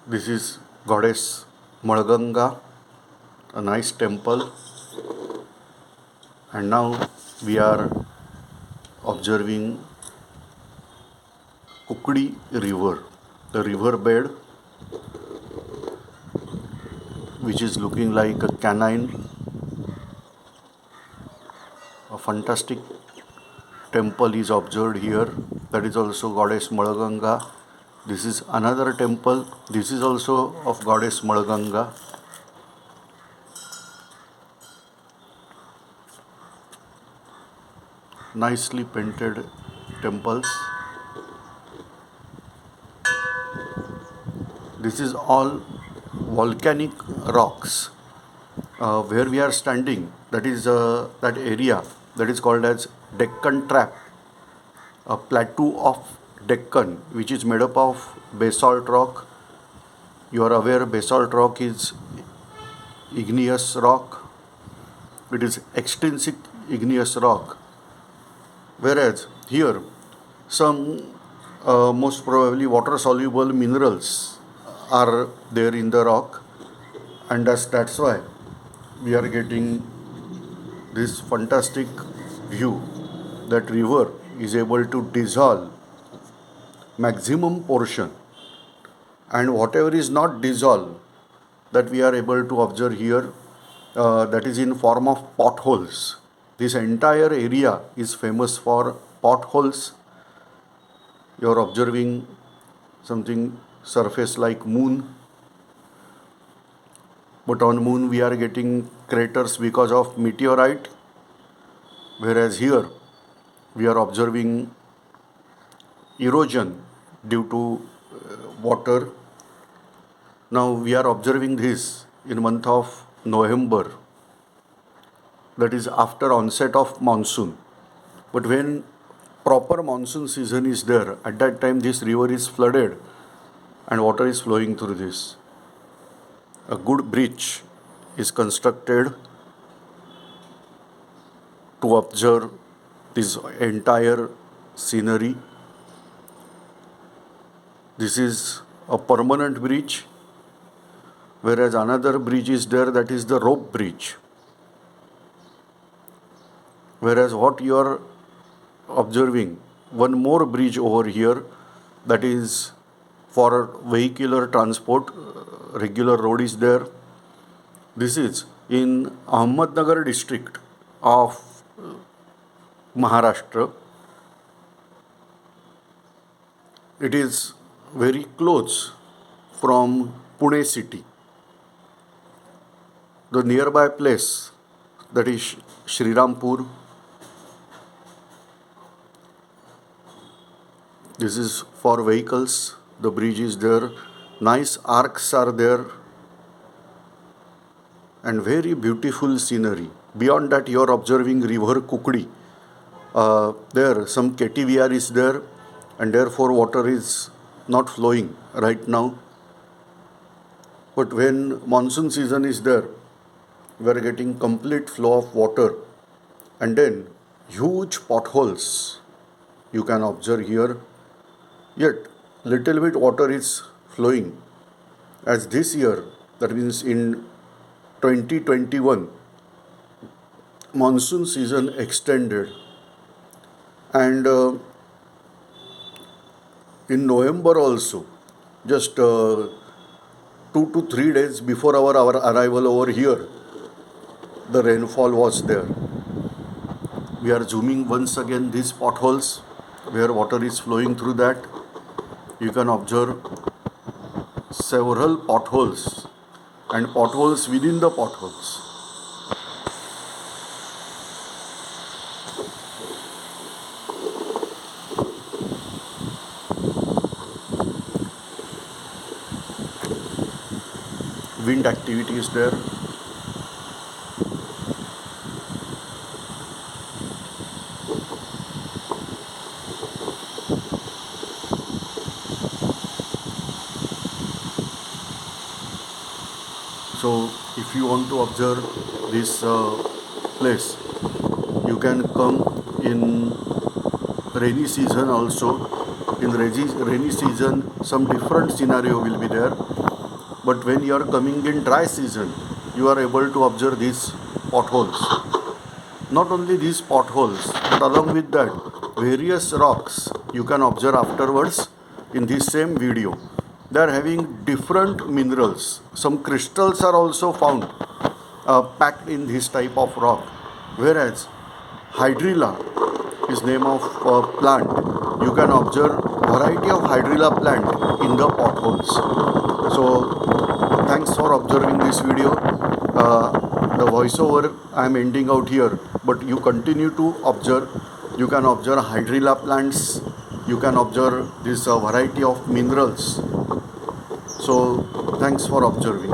This is Goddess Malganga, a nice temple, and now we are observing Kukadi river, the river bed, which is looking like a canine. A fantastic temple is observed here. That is also Goddess Malganga. This is another temple. This is also of Goddess Malganga. Nicely painted temples. This is all volcanic rocks. Where we are standing, that is that area that is called as Deccan Trap, a plateau of Deccan, which is made up of basalt rock. You are aware basalt rock is igneous rock. It is extrinsic igneous rock. Whereas here, some most probably water soluble minerals are there in the rock, and that's why we are getting this fantastic view that river is able to dissolve maximum portion, and whatever is not dissolved, that we are able to observe here, that is in form of potholes. This entire area is famous for potholes. You are observing something surface like moon, but on moon we are getting craters because of meteorite, whereas here we are observing erosion due to water. Now we are observing this in month of November, that is after onset of monsoon. But when proper monsoon season is there, at that time this river is flooded and water is flowing through this. A good bridge is constructed to observe this entire scenery. This is a permanent bridge, whereas another bridge is there, that is the rope bridge. Whereas what you are observing, one more bridge over here, that is for vehicular transport, regular road is there. This is in Ahmednagar district of Maharashtra. It is very close from Pune city. The nearby place, that is Srirampur. This is for vehicles. The bridge is there. Nice arcs are there. And very beautiful scenery. Beyond that, you are observing river Kukadi. There, some KTVR is there, and therefore water is not flowing right now. But when monsoon season is there, we are getting complete flow of water, and then huge potholes you can observe here. Yet little bit water is flowing, as this year, that means in 2021, monsoon season extended, and in November also, just 2 to 3 days before our arrival over here, the rainfall was there. We are zooming once again these potholes where water is flowing through that. You can observe several potholes and potholes within the potholes. Wind activity is there. So if you want to observe this place, you can come in rainy season also. In rainy season, some different scenario will be there. But when you are coming in dry season, you are able to observe these potholes. Not only these potholes, but along with that, various rocks you can observe afterwards in this same video. They are having different minerals. Some crystals are also found packed in this type of rock. Whereas hydrilla is name of plant. You can observe variety of hydrilla plant in the potholes. So thanks for observing this video. The voiceover I am ending out here, but you continue to observe. You can observe hydrilla plants. You can observe this variety of minerals. So thanks for observing.